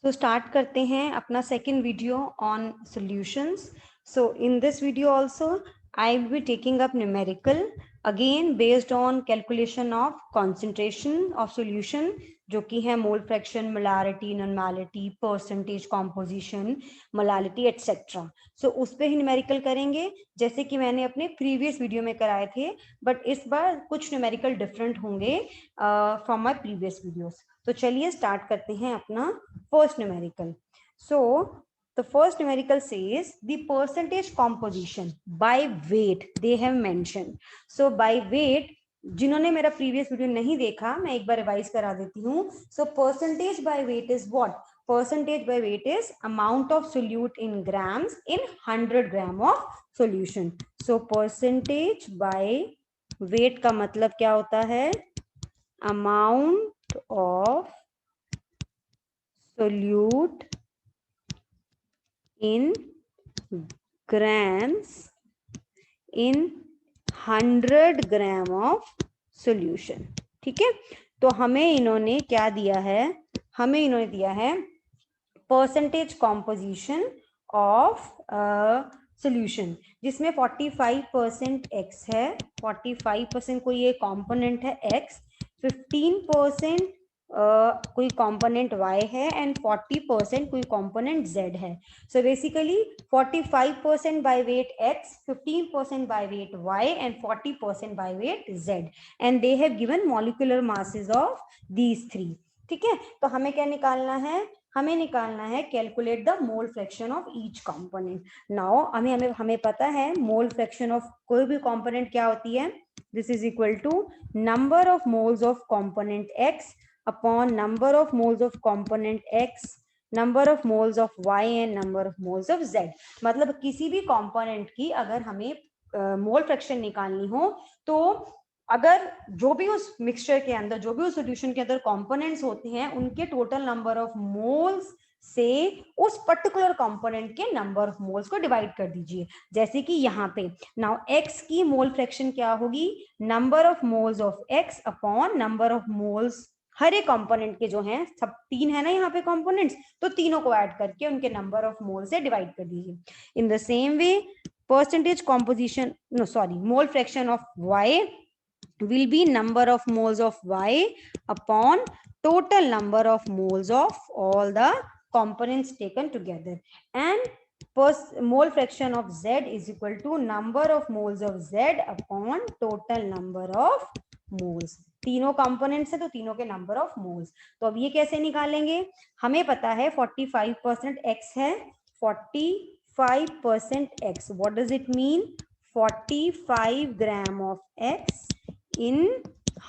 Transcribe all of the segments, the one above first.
So start करते हैं अपना second video on solutions. So in this video also I will be taking up numerical again based on calculation of concentration of solution जो कि है mole fraction, molarity, non molarity, percentage composition, molality etcetera. So उस पे ही numerical करेंगे जैसे कि मैंने अपने प्रीवियस वीडियो में कराए थे, बट इस बार कुछ न्यूमेरिकल डिफरेंट होंगे फ्रॉम माय प्रीवियस वीडियोस. तो चलिए स्टार्ट करते हैं अपना first numerical. So the first numerical says the percentage composition by weight they have mentioned. So by weight, जिन्होंने मेरा प्रीवियस वीडियो नहीं देखा मैं एक बार रिवाइज करा देती हूँ. So percentage by weight is what? Percentage by weight is amount of solute in grams in 100 gram of solution. So percentage by weight का मतलब क्या होता है? Amount of solute in grams in 100 gram of solution. ठीक है, तो हमें इन्होंने क्या दिया है? हमें इन्होंने दिया है परसेंटेज कॉम्पोजिशन ऑफ सॉल्यूशन जिसमें 45% x है, 45% कोई एक कंपोनेंट है x, 15% कोई कंपोनेंट y है एंड 40% कोई कंपोनेंट z है. So basically 45% by weight x, 15% by weight y and 40% by weight z, and they have given molecular masses of these three. ठीक है, तो हमें क्या निकालना है? हमें निकालना है calculate the mole fraction of each component. Now हमें पता है मोल फ्रैक्शन ऑफ कोई भी कंपोनेंट क्या होती है. This is equal to number of moles of component x upon number of moles of component x, number of moles of y and number of moles of z. मतलब किसी भी component की अगर हमें मोल फ्रैक्शन निकालनी हो तो अगर जो भी उस मिक्सचर के अंदर, जो भी उस सॉल्यूशन के अंदर कंपोनेंट्स होते हैं उनके टोटल नंबर ऑफ मोल्स से उस पर्टिकुलर कंपोनेंट के नंबर ऑफ मोल्स को डिवाइड कर दीजिए. जैसे कि यहाँ पे नाउ x की मोल फ्रैक्शन क्या होगी? Number of moles of x upon number of moles, हर एक कंपोनेंट के जो हैं, सब तीन है ना यहाँ पे कंपोनेंट्स, तो तीनों को ऐड करके उनके नंबर ऑफ मोल से डिवाइड कर दीजिए. In the same way percentage composition, no sorry, mole fraction of y will be number of moles of y upon total number of moles of all the components taken together, and mole fraction of z is equal to number of moles of z upon total number of moles. तीनों components है तो तीनों के number of moles. तो अब ये कैसे निकालेंगे? हमें पता है 45% x है, 45% x, what does it mean? 45 gram of x in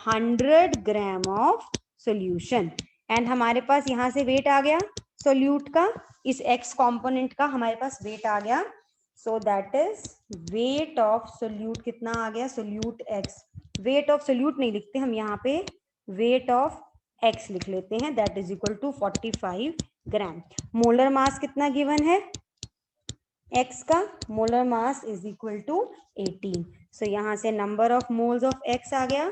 100 gram of solution. And हमारे पास यहां से वेट आ गया सोल्यूट का, इस x कंपोनेंट का हमारे पास वेट आ गया. सो that is weight of solute कितना आ गया? Solute x, weight of solute नहीं लिखते हम यहाँ पे, वेट ऑफ x लिख लेते हैं, that is equal to 45 gram. Molar mass कितना गिवन है x का? Molar mass is equal to 18. So यहां से number of moles of x आ गया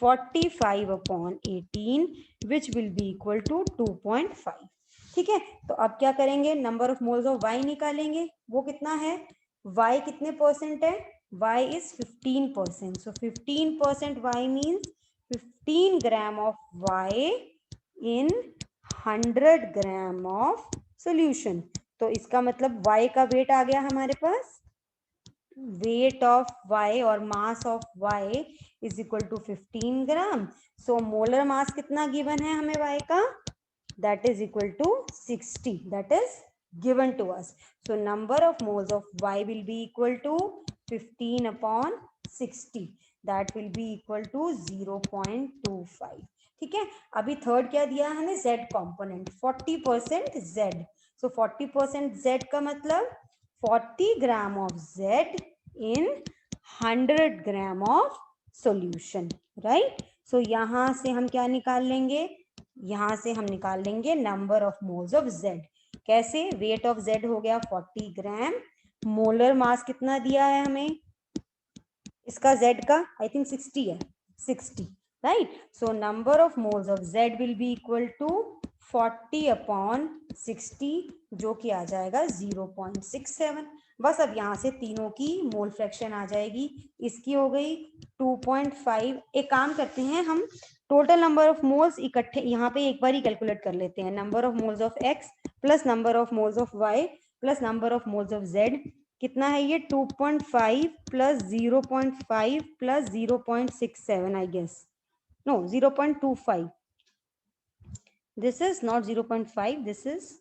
45 upon 18 which will be equal to 2.5. ठीक है, तो अब क्या करेंगे? Number of moles of y निकालेंगे. वो कितना है? y कितने परसेंट है? y is 15%. So 15% y means 15 gram of y in 100 gram of solution. तो इसका मतलब y का वेट आ गया हमारे पास, वेट ऑफ y और mass of y is equal to 15 gram. So molar mass कितना गिवन है हमें y का? That is equal to 60. That is given to us. So number of moles of y will be equal to 15 upon 60. That will be equal to 0.25. ठीक है, अभी third क्या दिया है हमें? z component 40% z. So 40% z का मतलब 40 gram of z in 100 gram of solution, right. So यहां से हम क्या निकाल लेंगे? यहां से हम निकाल लेंगे number of moles of z. कैसे? वेट ऑफ z हो गया 40 ग्राम, मोलर मास कितना दिया है हमें इसका z का? आई थिंक 60 है, 60, right. So number of moles of z will be equal to 40/60 जो कि आ जाएगा 0.67। बस अब यहाँ से तीनों की मोल फ्रैक्शन आ जाएगी। इसकी हो गई 2.5। एक काम करते हैं, हम टोटल नंबर ऑफ मोल्स इकट्ठे यहाँ पे एक बार ही कैलकुलेट कर लेते हैं। Number of moles of X plus number of moles of Y plus number of moles of Z कितना है ये 2.5 plus 0.5 plus 0.67 I guess, no 0.25। This is not 0.5, this is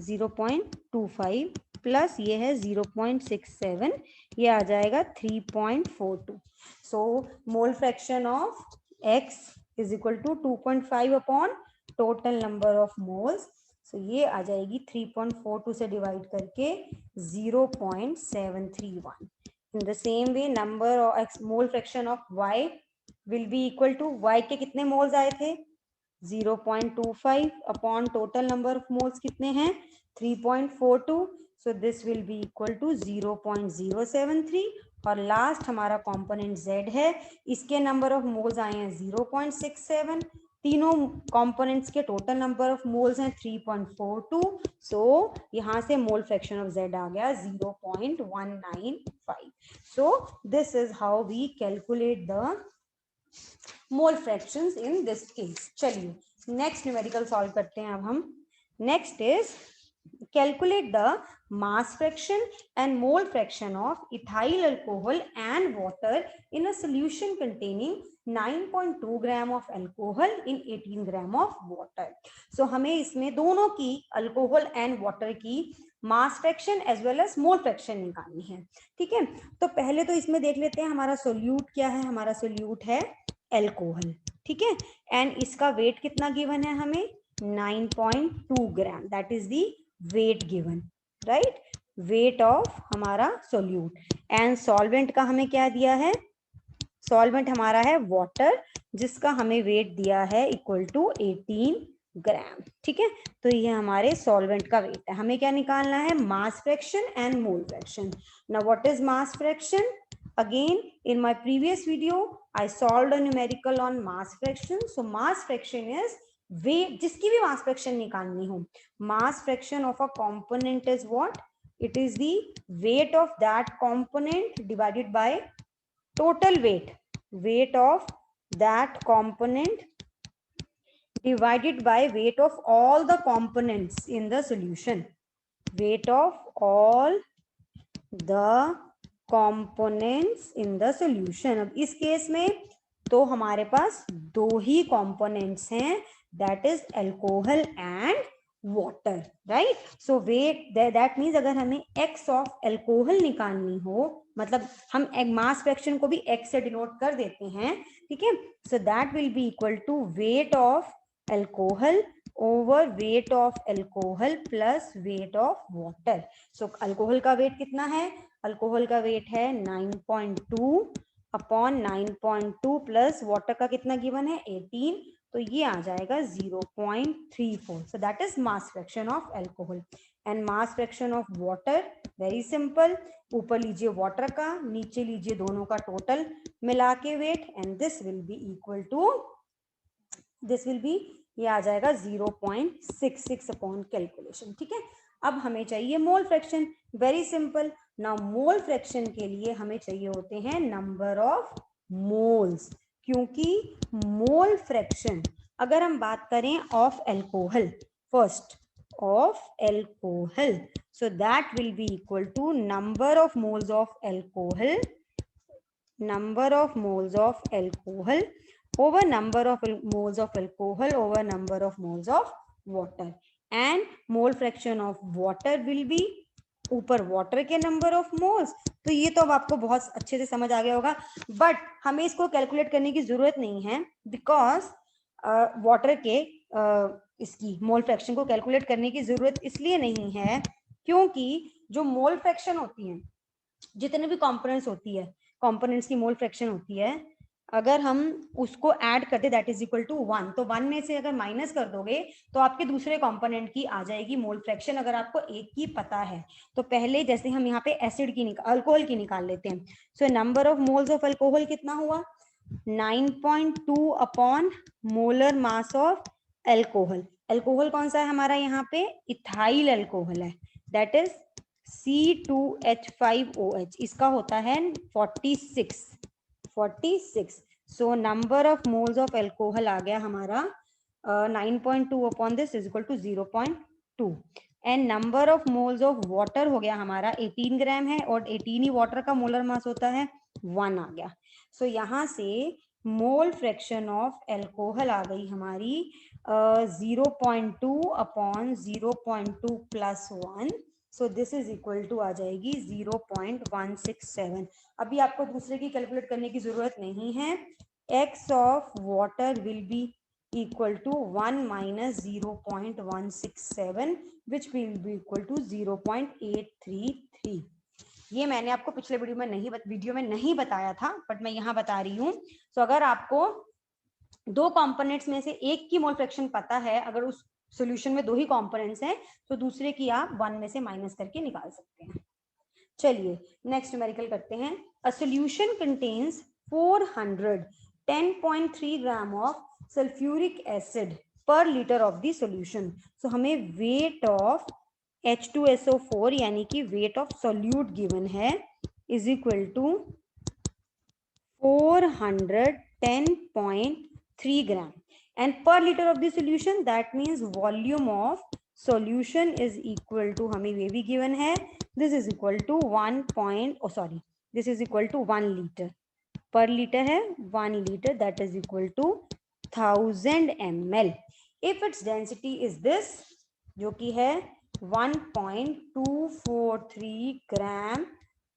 0.25 plus ये है 0.67, ये आ जाएगा 3.42। So mole fraction of x is equal to 2.5 upon total number of moles. So ये आ जाएगी 3.42 से डिवाइड करके 0.731। In the same way number of mole fraction of y will be equal to, y के कितने मोल्स आए थे 0.25 upon total number of moles कितने हैं 3.42। So this will be equal to 0.073। और लास्ट हमारा कंपोनेंट z है, इसके नंबर ऑफ मोल्स आए हैं 0.67। तीनों कंपोनेंट्स के टोटल नंबर ऑफ मोल्स हैं 3.42। सो यहाँ से मोल फ्रैक्शन ऑफ z आ गया 0.195। So this is how we calculate the mole fractions in this case. चलिए नेक्स्ट न्यूमेरिकल सॉल्व करते हैं अब हम। Next is calculate the mass fraction and mole fraction of ethyl alcohol and water in a solution containing 9.2 gram of alcohol in 18 gram of water। so हमें इसमें दोनों की alcohol and water की mass fraction as well as mole fraction निकालनी है। ठीक है, तो पहले तो इसमें देख लेते हैं हमारा सोल्यूट क्या है। हमारा सोल्यूट है एल्कोहल, ठीक है, एंड इसका वेट कितना गिवन है हमें 9.2 gram, that is the weight given, right, weight of हमारा सोल्यूट। एंड सॉल्वेंट का हमें क्या दिया है, सॉल्वेंट हमारा है वाटर जिसका हमें वेट दिया है इक्वल टू 18 ग्राम। ठीक है, तो ये हमारे सॉल्वेंट का वेट है। हमें क्या निकालना है, mass fraction and mole fraction. Now what is mass fraction, again in my previous video I solved a numerical on mass fraction। so mass fraction is weight, जिसकी भी mass fraction निकालनी हो, mass fraction of a component is what, it is the weight of that component divided by total weight, weight of that component divided by weight of all the components in the solution, weight of all the components in the solution। अब इस case में तो हमारे पास दो ही components हैं, that is alcohol and water, right? so weight that means अगर हमें x of alcohol निकालनी हो, मतलब हम mass fraction को भी x से डिनोट कर देते हैं, ठीक है, so that will be equal to weight of alcohol over weight of alcohol plus weight of water। so alcohol का weight कितना है, अल्कोहल का वेट है 9.2 अपॉन 9.2 प्लस वाटर का कितना गिवन है 18, तो ये आ जाएगा 0.34। सो that is mass fraction of alcohol. And mass fraction of water very simple, ऊपर लीजिए वाटर का, नीचे लीजिए दोनों का टोटल मिला के weight, and this will be equal to, this will be, ये आ जाएगा 0.66 अपॉन कैलकुलेशन। ठीक है, अब हमें चाहिए mole fraction, very simple. Now mole fraction के लिए हमें चाहिए होते हैं नंबर ऑफ मोल्स, क्योंकि मोल फ्रैक्शन अगर हम बात करें of alcohol, first of alcohol, so that will be equal to number of moles of alcohol, number of moles of alcohol over number of moles of alcohol over number of moles of water, and mole fraction of water will be, ऊपर water के number of moles, तो ये तो अब आपको बहुत अच्छे से समझ आ गया होगा, बट हमें इसको कैलकुलेट करने की जरूरत नहीं है, बिकॉज वाटर के इसकी मोल फ्रैक्शन को कैलकुलेट करने की जरूरत इसलिए नहीं है क्योंकि जो मोल फ्रैक्शन होती है, जितने भी कंपोनेंट्स होती है, कंपोनेंट्स की मोल फ्रैक्शन होती है, अगर हम उसको ऐड करते दैट इज इक्वल टू 1, तो 1 में से अगर माइनस कर दोगे तो आपके दूसरे कंपोनेंट की आ जाएगी मोल फ्रैक्शन, अगर आपको एक की पता है तो। पहले जैसे हम यहाँ पे एसिड की अल्कोहल की निकाल लेते हैं, so number of moles of alcohol कितना हुआ 9.2 upon molar mass of alcohol. Alcohol कौन सा है हमारा यहाँ पे, इथाइल अल्कोहल है, दैट इज C2H5OH, इसका होता है 46। So number of moles of alcohol आ गया हमारा 9.2 upon this is equal to 0.2, and number of moles of water हो गया हमारा 18 ग्राम है, और 18 ही वाटर का मोलर मास होता है, 1 आ गया। सो यहाँ से मोल फ्रैक्शन ऑफ अल्कोहल आ गई हमारी 0.2 upon 0.2 plus 1, so this is equal to आ जाएगी 0.167। अभी आपको दूसरे की कैलकुलेट करने की जरूरत नहीं है, x of water will be equal to 1 minus 0.167 which will be equal to 0.833। ये मैंने आपको पिछले वीडियो में नहीं बताया था, बट मैं यहाँ बता रही हूँ। तो अगर आपको दो कंपोनेंट्स में से एक की मोल फ्रैक्शन पता है, अगर उस सॉल्यूशन में दो ही कंपोनेंट्स हैं, तो दूसरे की आप 1 में से माइनस करके निकाल सकते हैं। चलिए नेक्स्ट न्यूमेरिकल करते हैं। A solution contains 410.3 gram of sulphuric acid per litre of the solution. So हमें वेट ऑफ H2SO4 यानी कि वेट ऑफ सॉल्यूट गिवन है is equal to 410.3 gram, and per liter of the solution that means volume of solution is equal to, हमें ये भी given है, this is equal to 1 liter, per liter है 1 liter, that is equal to 1000 ml। if its density is this, जो कि है 1.243 ग्राम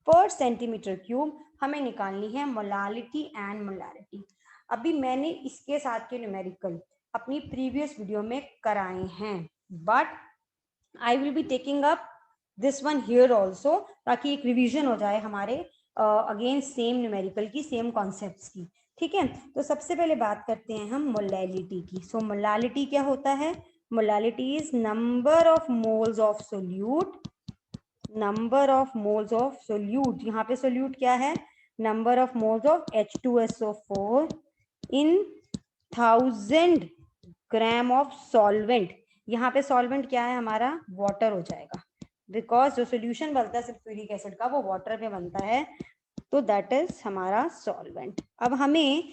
पर centimetre cube, हमें निकालनी है मोलालिटी एंड मोलारिटी। अभी मैंने इसके साथ के न्यूमेरिकल अपनी प्रीवियस वीडियो में कराए हैं, but I will be taking up this one here also, ताकि एक रिवीजन हो जाए हमारे अगेन सेम न्यूमेरिकल की, सेम कॉन्सेप्ट्स की। ठीक है, तो सबसे पहले बात करते हैं हम मोलालिटी की। सो मोलालिटी क्या होता है? Molality is number of moles of solute, number of moles of solute, यहाँ पे सोल्यूट क्या है, number of moles of H2SO4 in 1000 gram of solvent. यहाँ पे सॉल्वेंट क्या है हमारा, वाटर हो जाएगा, बिकॉज जो सोल्यूशन बनता है सल्फ्यूरिक एसिड का वो वाटर में बनता है, तो दैट इज हमारा सॉल्वेंट। अब हमें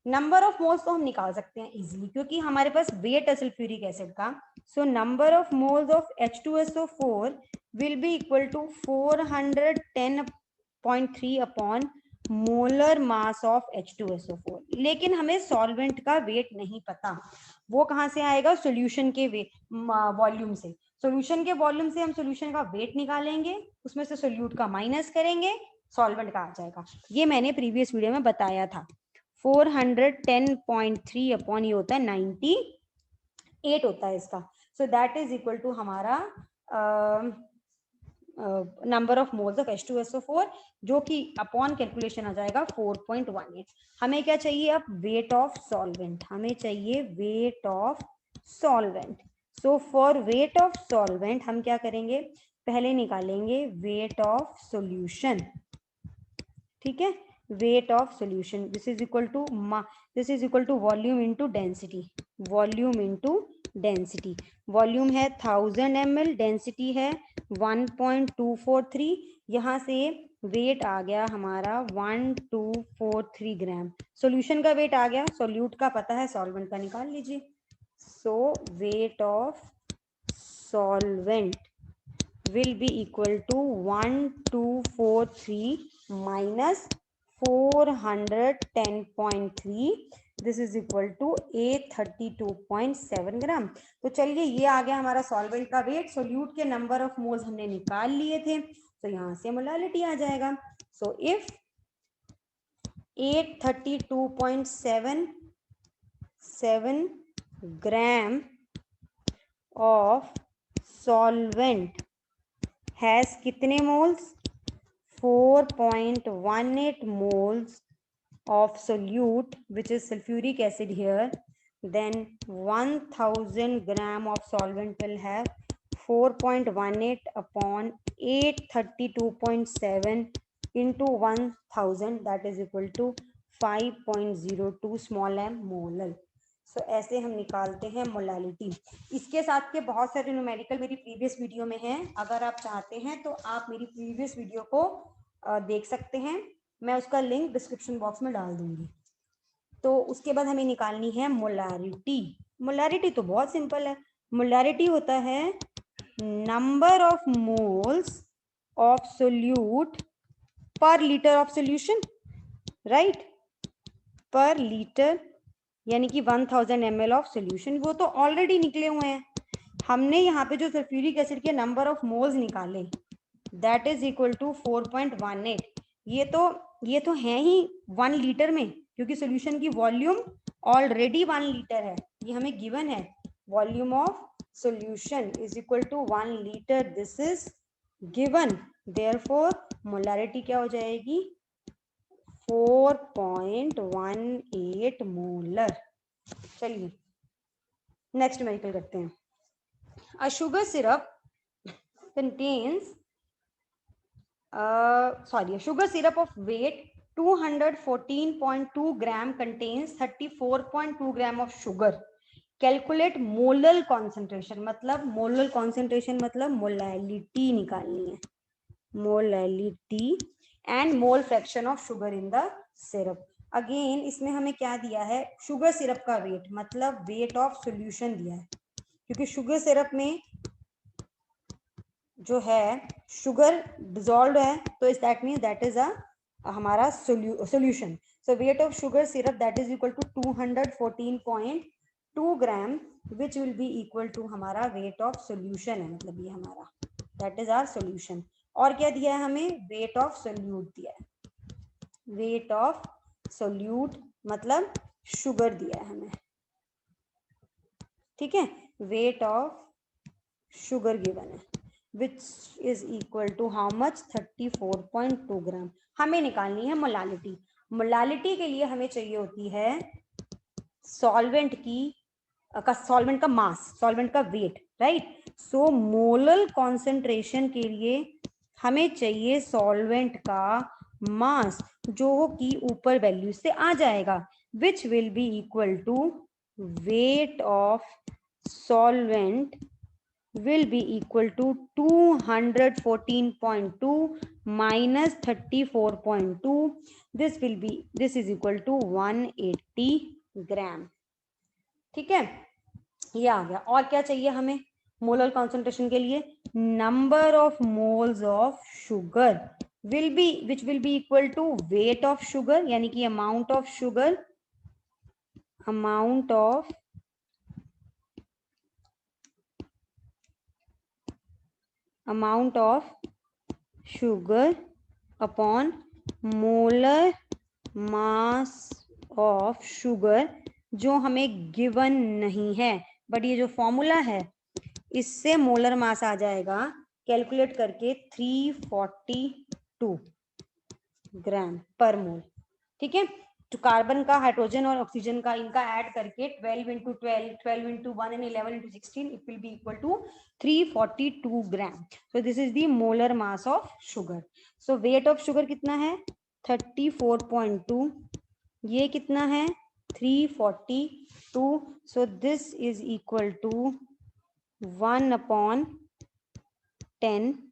नंबर ऑफ मोल्स तो हम निकाल सकते हैं इजीली, क्योंकि हमारे पास वेट है सल्फ्यूरिक एसिड का। सो number of moles of H2SO4 will be equal to 410.3 upon molar mass of H2SO4। लेकिन हमें सॉल्वेंट का वेट नहीं पता, वो कहाँ से आएगा, सॉल्यूशन के वॉल्यूम से। सॉल्यूशन के वॉल्यूम से हम सॉल्यूशन का वेट निकालेंगे, उसमें से सोल्यूट का माइनस करेंगे, सॉल्वेंट का आ जाएगा। ये मैंने प्रीवियस वीडियो में बताया था। 410.3 अपॉन ये होता है 98 होता है इसका। So that is equal to हमारा number of moles of H2SO4, जो कि अपॉन कैलकुलेशन आ जाएगा 4.18। हमें क्या चाहिए अब, वेट ऑफ सॉल्वेंट, हमें चाहिए wait of solvent. So for wait of solvent हम क्या करेंगे, पहले निकालेंगे वेट ऑफ सॉल्यूशन। ठीक है, weight of solution, this is equal to volume into density, volume into density. Volume है 1000 ml, डेंसिटी है 1.243, यहाँ से वेट आ गया हमारा 1243 ग्राम। सॉल्यूशन का वेट आ गया, सोल्यूट का पता है, सॉल्वेंट का निकाल लीजिए। So weight of solvent will be equal to 1243 minus 410.3, this is equal to 832.7 ग्राम। तो चलिए ये आ गया हमारा सॉल्वेंट का वेट, सोल्यूट के नंबर ऑफ मोल्स हमने निकाल लिए थे, तो यहाँ से मोलालिटी आ जाएगा। So if 832.7 gram of solvent has कितने moles, 4.18 moles of solute which is sulfuric acid here, then 1000 gram of solvent will have 4.18 upon 832.7 into 1000, that is equal to 5.02 small m molar. सो ऐसे हम निकालते हैं molality. इसके साथ के बहुत सारे न्यूमेरिकल मेरी प्रीवियस वीडियो में हैं, अगर आप चाहते हैं तो आप मेरी प्रीवियस वीडियो को देख सकते हैं, मैं उसका लिंक डिस्क्रिप्शन बॉक्स में डाल दूंगी। तो उसके बाद हमें निकालनी है मोलारिटी। मोलारिटी तो बहुत सिंपल है, मोलारिटी होता है number of moles of solute पर लीटर ऑफ सोल्यूशन, राइट, पर लीटर, यानी कि 1000 ml ऑफ सोल्यूशन। वो तो ऑलरेडी निकले हुए हैं, हमने यहाँ पे जो सल्फ्यूरिक एसिड के नंबर ऑफ मोल्स निकाले दैट इज इक्वल टू 4.18। ये तो है ही 1 लीटर में, क्योंकि सोल्यूशन की वॉल्यूम ऑलरेडी 1 लीटर है, ये हमें गिवन है। Volume of solution is equal to 1 litre, this is given, therefore molarity क्या हो जाएगी 4.18 मोलर। चलिए नेक्स्ट न्यूमेरिकल करते हैं। A sugar syrup contains a sugar syrup of weight 214.2 gram contains 34.2 gram of sugar. Calculate molal concentration, मतलब molal concentration मतलब molality निकालनी है, molality and mole fraction of sugar in the syrup. Again इसमें हमें क्या दिया है, शुगर सिरप का वेट, मतलब वेट ऑफ सोल्यूशन दिया है, क्योंकि शुगर सिरप में जो है शुगर डिजॉल्व है, तो इस दैट मीन दैट इज हमारा solution. So weight of sugar syrup that is equal to 214.2 gram which will be equal to हमारा वेट ऑफ सोल्यूशन है, मतलब ये हमारा दैट इज आवर सोल्यूशन। और क्या दिया है हमें, वेट ऑफ सोल्यूट दिया है, वेट ऑफ सोल्यूट मतलब शुगर दिया है हमें, ठीक है, वेट ऑफ शुगर गिवन है which is equal to how much 34.2 gram. हमें निकालनी है मोलालिटी। मोलालिटी के लिए हमें चाहिए होती है सॉल्वेंट सॉल्वेंट का मास, सॉल्वेंट का वेट, राइट। सो मोलल कॉन्सेंट्रेशन के लिए हमें चाहिए सॉल्वेंट का मास, जो कि ऊपर वैल्यू से आ जाएगा, which will be equal to weight of solvent will be equal to 214.2 minus 34.2. This is equal to 180 ग्राम, ठीक है, ये आ गया। और क्या चाहिए हमें मोलर कॉन्सेंट्रेशन के लिए, number of moles of sugar which will be equal to weight of sugar, यानी कि amount of sugar, amount of sugar upon molar mass of sugar, जो हमें गिवन नहीं है, बट ये जो फॉर्मूला है इससे मोलर मास आ जाएगा कैलकुलेट करके 342 ग्राम पर मोल, ठीक है। तो कार्बन का, हाइड्रोजन और ऑक्सीजन का, इनका ऐड करके 12 into 12, 12 into 1 and 11 into 16, it will be equal to 342 gram. so this is the molar mass of sugar। so weight of sugar कितना है 34.2, ये कितना है 342, so this is equal to 1/10,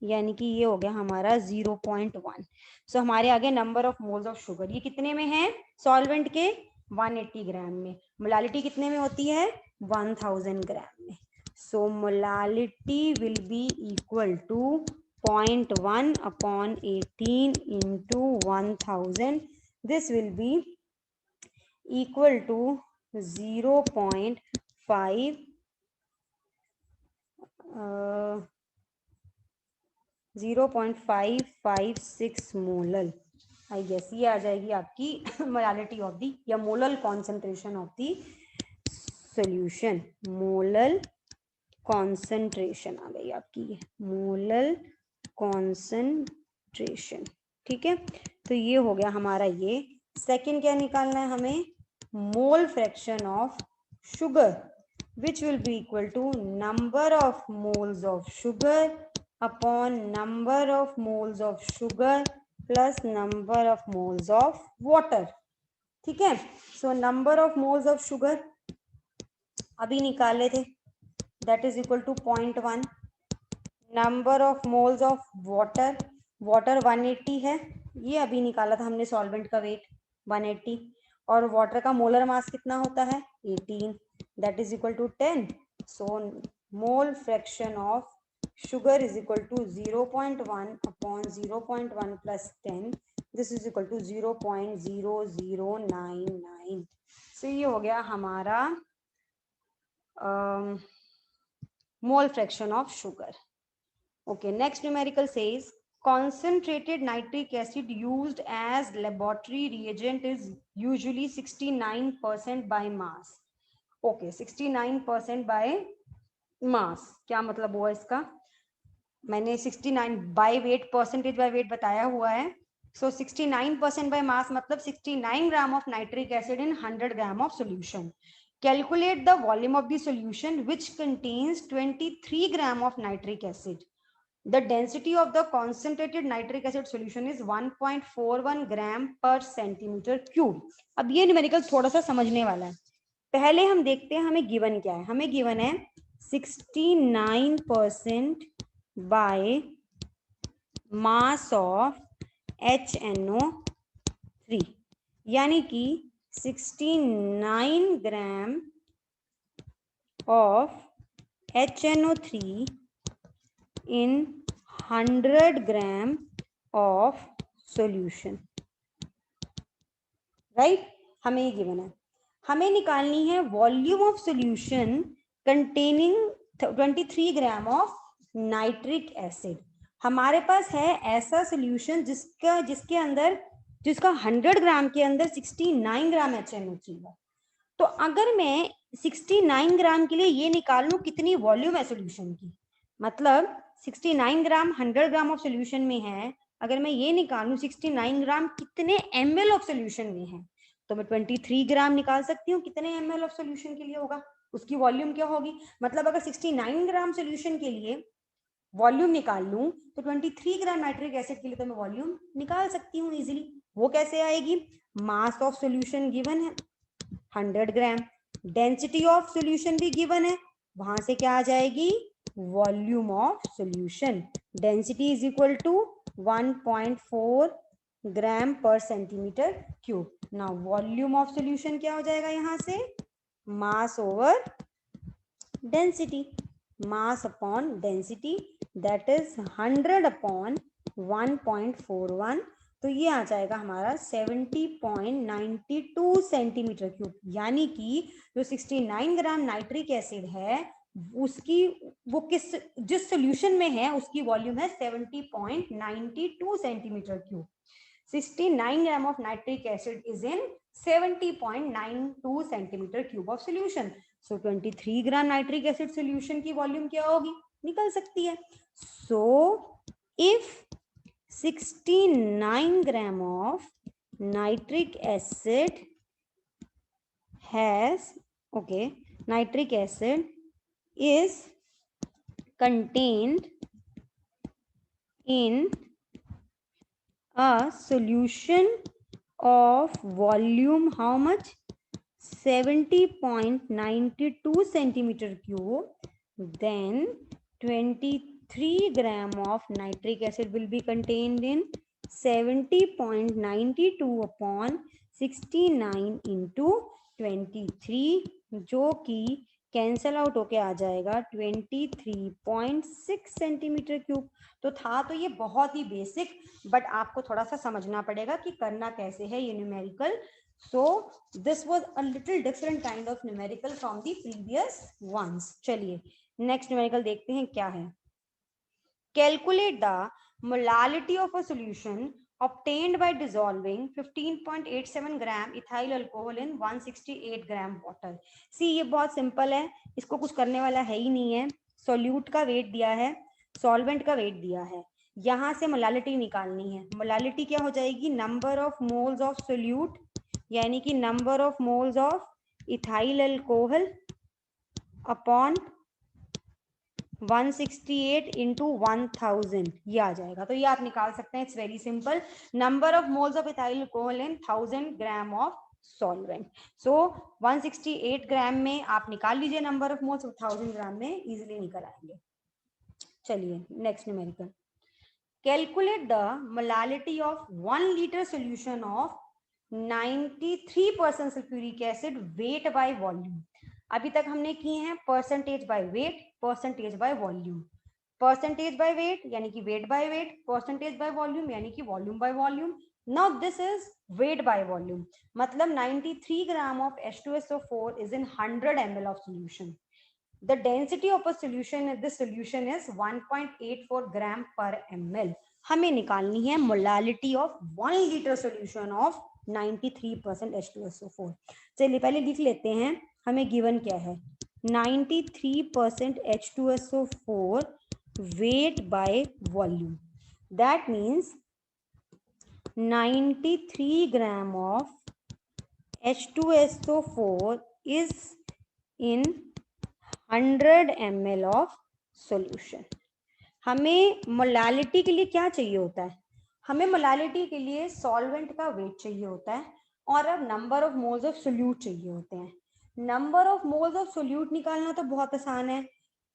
यानी कि ये हो गया हमारा 0.1। सो हमारे आगे number of moles of sugar, ये कितने में है सॉल्वेंट के 180 ग्राम में, मोलालिटी कितने में होती है 1000 ग्राम में। So molality will be equal to 0.1/18 into 1000, this will be equal to 0.556 molal, I guess ये आ जाएगी आपकी मोलालिटी ऑफ दी, या molal concentration of the solution. Molal concentration आ गई आपकी, ये मोलल कॉन्सेंट्रेशन, ठीक है। तो ये हो गया हमारा ये। सेकंड क्या निकालना है हमें, mole fraction of sugar which will be equal to number of moles of sugar upon number of moles of sugar plus number of moles of water, ठीक है। So number of moles of sugar अभी निकाले थे, that is equal to 0.1। Number of moles of water, water 180 है, ये अभी निकाला था हमने सॉल्वेंट का वेट 180, और वाटर का मोलर मास कितना होता है 18, that is equal to 10। So mole fraction of sugar is equal to 0.1 upon 0.1 plus 10, this is equal to 0.0099। so ये हो गया हमारा मोल fraction of sugar. okay, next numerical says concentrated nitric acid used as laboratory reagent is usually 69% by mass। okay, 69% by mass क्या मतलब हुआ इसका, मैंने 69 bye weight, percentage by weight बताया हुआ है। सो 69% बाय मास मतलब 69 gram of nitric acid in 100 gram of solution. Calculate the volume of the solution which contains 23 gram of nitric acid. The density of the concentrated nitric acid solution is 1.41 ग्राम पर centimetre cube. अब ये numerical थोड़ा सा समझने वाला है। पहले हम देखते हैं हमें गिवन क्या है। हमें गिवन है 69% by mass of HNO3, यानी कि 69 gram of HNO3 in 100 gram of solution, right. हमें ये गिवन है, हमें निकालनी है volume of solution containing 23 gram of nitric acid. हमारे पास है ऐसा सॉल्यूशन जिसके अंदर, जिसका 100 ग्राम के अंदर 69 ग्राम HNO3 है। तो अगर मैं 69 ग्राम के लिए ये निकालूं कितनी वॉल्यूम है सॉल्यूशन की, मतलब 69 ग्राम 100 ग्राम ऑफ सॉल्यूशन में है, अगर मैं ये निकालूं 69 ग्राम कितने ml ऑफ सॉल्यूशन में है, तो मैं 23 ग्राम निकाल सकती हूँ कितने ml ऑफ सॉल्यूशन के लिए होगा, उसकी वॉल्यूम क्या होगी। मतलब अगर 69 ग्राम सॉल्यूशन के लिए वॉल्यूम निकाल लूं तो 23 ग्राम नाइट्रिक एसिड के लिए तो मैं वॉल्यूम निकाल सकती हूँ इजीली। वो कैसे आएगी, मास ऑफ सॉल्यूशन गिवन है 100 ग्राम, डेंसिटी ऑफ सॉल्यूशन भी गिवन है, वहां से क्या आ जाएगी volume of solution. Density is equal to 1.4 gram पर centimetre cube. Now volume of solution क्या हो जाएगा यहां से, mass over density, mass upon density, that is 100 upon 1.41, तो ये आ जाएगा हमारा 70.92 सेंटीमीटर क्यूब। यानी कि जो 69 ग्राम नाइट्रिक एसिड है उसकी, वो जिस सॉल्यूशन में है उसकी वॉल्यूम है 70.92 centimetre cube. 69 gram of nitric acid is in 70.92 centimetre cube of solution. So 23 gram nitric acid solution की वॉल्यूम क्या होगी, निकल सकती है। So if 69 gram of nitric acid has, okay, nitric acid is contained in a solution of volume how much, 70.92 centimeter cube, then 23 gram of nitric acid will be contained in 70.92 upon 69 into 23, जो कि cancel out होके आ जाएगा 23.6 centimetre cube. तो था तो ये बहुत ही basic, but आपको थोड़ा सा समझना पड़ेगा कि करना कैसे है ये numerical. So this was a little different kind of numerical from the previous ones। चलिए next numerical देखते हैं क्या है। Calculate the molality of a solution obtained by dissolving 15.87 gram ethyl alcohol in 168 gram water। See ये बहुत simple है, इसको कुछ करने वाला है ही नहीं है। सोल्यूट का वेट दिया है, सॉल्वेंट का वेट दिया है, यहाँ से मोलालिटी निकालनी है। मोलालिटी क्या हो जाएगी, number of moles of solute, यानी कि number of moles of ethyl alcohol upon 168 into 1000, ये आ जाएगा। तो ये आप निकाल सकते हैं, it's very simple. Number of moles of ethyl alcohol in 1000 gram of solvent. So 168 gram में आप निकाल लीजिए नंबर ऑफ मोल्स, 1000 ग्राम में इजीली निकल आएंगे। चलिए next numerical, calculate the molality of 1 litre solution of 93% sulphuric acid wait by volume. अभी तक हमने किए हैं percentage by weight, percentage by volume. Percentage by weight यानी कि wait by weight, percentage by volume यानी कि volume by volume. Now this is weight by volume, मतलब 93 gram of H2SO4 is in 100 ml of solution. The density of a solution in this solution is 1.84 gram per ml. हमें निकालनी है molality of 1 litre solution of 93% H2SO4। चलिए पहले लिख लेते हैं, हमें गिवन क्या है, 93% H2SO4 weight by volume. That means 93 gram of H2SO4 is in 100 ml of solution. हमें मोलालिटी के लिए क्या चाहिए होता है, हमें मोलालिटी के लिए सॉल्वेंट का वेट चाहिए होता है और अब number of moles of solute चाहिए होते हैं। Number of moles of solute निकालना तो बहुत आसान है,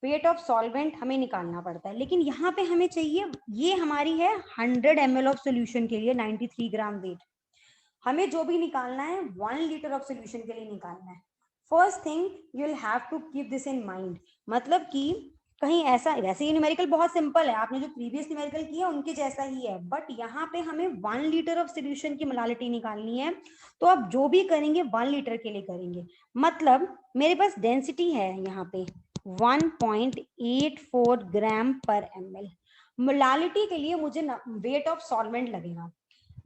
वेट ऑफ सॉल्वेंट हमें निकालना पड़ता है, लेकिन यहाँ पे हमें चाहिए, ये हमारी है 100 ml ऑफ सोल्यूशन के लिए 93 ग्राम वेट। हमें जो भी निकालना है 1 लीटर ऑफ सोल्यूशन के लिए निकालना है। First thing you will have to keep this in mind, मतलब कि कहीं ऐसा, वैसे ये न्यूमेरिकल बहुत सिंपल है, आपने जो प्रीवियस न्यूमेरिकल किया उनके जैसा ही है, बट यहाँ पे हमें 1 लीटर ऑफ सोल्यूशन की मोलालिटी निकालनी है। तो आप जो भी करेंगे 1 लीटर के लिए करेंगे, मतलब मेरे पास डेंसिटी है यहाँ पे 1.84 ग्राम पर ml। मोलालिटी के लिए मुझे वेट ऑफ सॉल्वेंट लगेगा।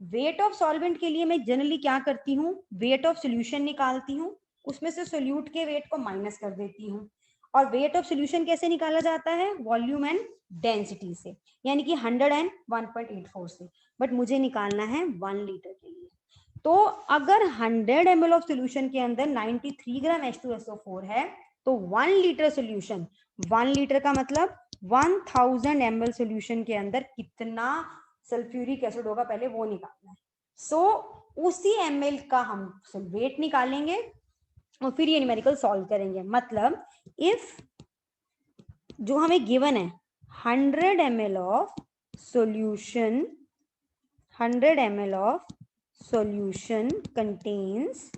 वेट ऑफ सॉल्वेंट के लिए मैं जनरली क्या करती हूँ, वेट ऑफ सोल्यूशन निकालती हूँ, उसमें से सोल्यूट के वेट को माइनस कर देती हूँ। और वेट ऑफ सोल्यूशन कैसे निकाला जाता है, वॉल्यूम एंड डेंसिटी से, यानी कि 100 एंड 1.84 से, बट मुझे निकालना है 1 लीटर के लिए। तो अगर 100 ml ऑफ सोल्यूशन के अंदर 93 ग्राम H2SO4 है, तो 1 लीटर सोल्यूशन, 1 लीटर का मतलब 1000 ml सोल्यूशन के अंदर कितना सल्फ्यूरिक एसिड होगा पहले वो निकालना है। सो उसी ml का हम वेट निकालेंगे और फिर ये न्यूमेरिकल सॉल्व करेंगे। मतलब इफ जो हमें गिवन है 100 ml of solution, 100 ml of solution contains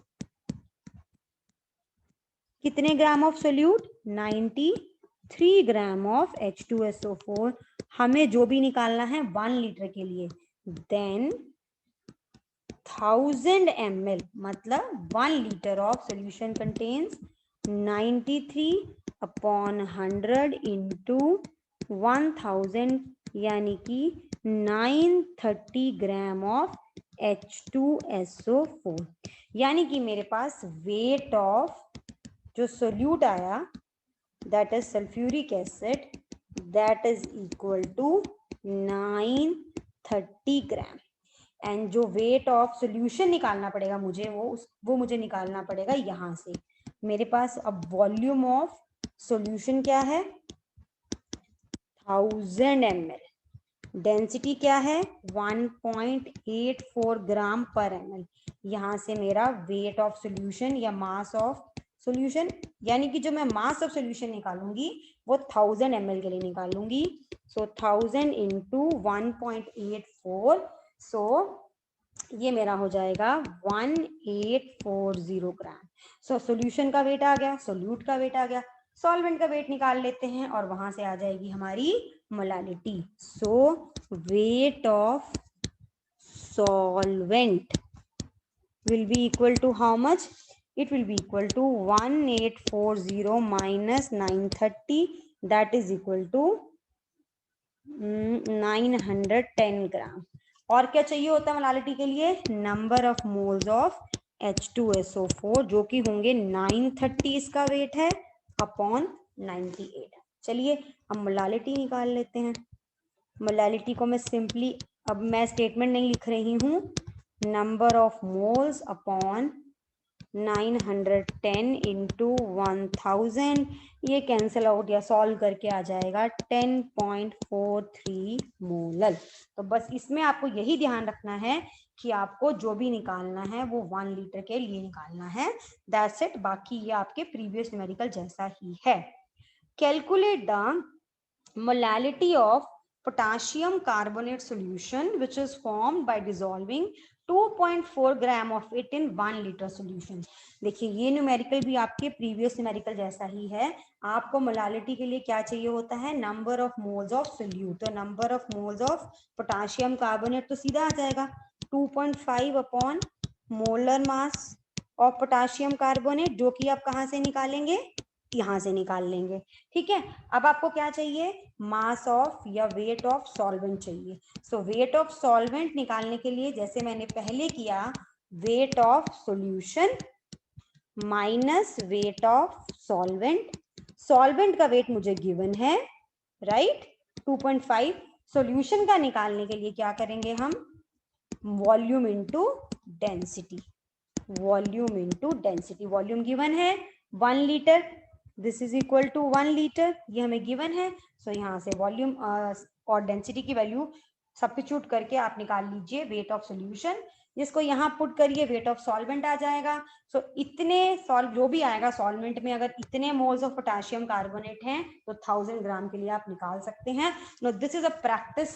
कितने gram of solute, 93 gram of H2SO4। हमें जो भी निकालना है 1 लीटर के लिए, देन 1000 ml मतलब 1 litre of solution contains 93 upon 100 into 1000 यानी कि 930 ग्राम ऑफ H2SO4। यानी कि मेरे पास वेट ऑफ जो सोल्यूट आया that is sulphuric acid, that is equal to 930 gram. And जो वेट ऑफ सोल्यूशन निकालना पड़ेगा मुझे, वो मुझे निकालना पड़ेगा यहां से। मेरे पास अब वॉल्यूम ऑफ सोल्यूशन क्या है, 1000 ml, डेंसिटी क्या है 1.84 ग्राम पर ml। यहां से मेरा वेट ऑफ सोल्यूशन या मास ऑफ सोल्यूशन, यानी कि जो मैं मास ऑफ सोल्यूशन निकालूंगी वो 1000 ml के लिए निकालूंगी। सो 1000 इंटू 1.84, सो ये मेरा हो जाएगा 1840 ग्राम। सो सोल्यूशन का वेट आ गया, सोल्यूट का वेट आ गया, सॉल्वेंट का वेट निकाल लेते हैं और वहां से आ जाएगी हमारी molality. So weight of solvent will be equal to how much, it will be equal to 1840 minus 930, that is equal to 910 ग्राम। और क्या चाहिए होता है मोलालिटी के लिए, number of moles of H2SO4 जो कि होंगे 930 इसका वेट है अपॉन 98। चलिए अब मोलालिटी निकाल लेते हैं। मोलालिटी को मैं सिंपली, अब मैं स्टेटमेंट नहीं लिख रही हूँ, number of moles upon 910 into 1000, ये कैंसिल आउट या सॉल्व करके आ जाएगा 10.43 मोलर। तो बस इसमें आपको यही ध्यान रखना है कि आपको जो भी निकालना है वो 1 लीटर के लिए निकालना है, दैट्स इट। बाकी ये आपके प्रीवियस न्यूमेरिकल जैसा ही है। Calculate the molality of potassium carbonate solution which is formed by dissolving 2.4 gram of it in 1 litre solution. देखिए ये न्यूमेरिकल भी आपके प्रीवियस न्यूमेरिकल जैसा ही है। आपको मोलालिटी के लिए क्या चाहिए होता है, number of moles of solute. तो number of moles of potassium carbonate तो सीधा आ जाएगा 2.5 upon molar mass of potassium carbonate, जो कि आप कहाँ से निकालेंगे, यहां से निकाल लेंगे। ठीक है, अब आपको क्या चाहिए, मास ऑफ या वेट ऑफ सॉल्वेंट चाहिए। सो वेट ऑफ सॉल्वेंट निकालने के लिए जैसे मैंने पहले किया, weight of solution minus weight of solvent. Solvent का वेट मुझे गिवन है, राइट, 2.5। सॉल्यूशन का निकालने के लिए क्या करेंगे हम, volume into density. Volume into density, volume given है 1 litre, this is equal to 1 litre, ये हमें गिवन है। सो यहाँ से वॉल्यूम और डेंसिटी की वैल्यू सब्स्टिट्यूट करके आप निकाल लीजिए वेट ऑफ सॉल्यूशन, जिसको यहाँ पुट करिए वेट ऑफ सॉल्वेंट आ जाएगा। सो इतने जो भी आएगा सॉल्वेंट में, अगर इतने मोल्स ऑफ पोटेशियम कार्बोनेट हैं तो 1000 ग्राम के लिए आप निकाल सकते हैं। No this is a practice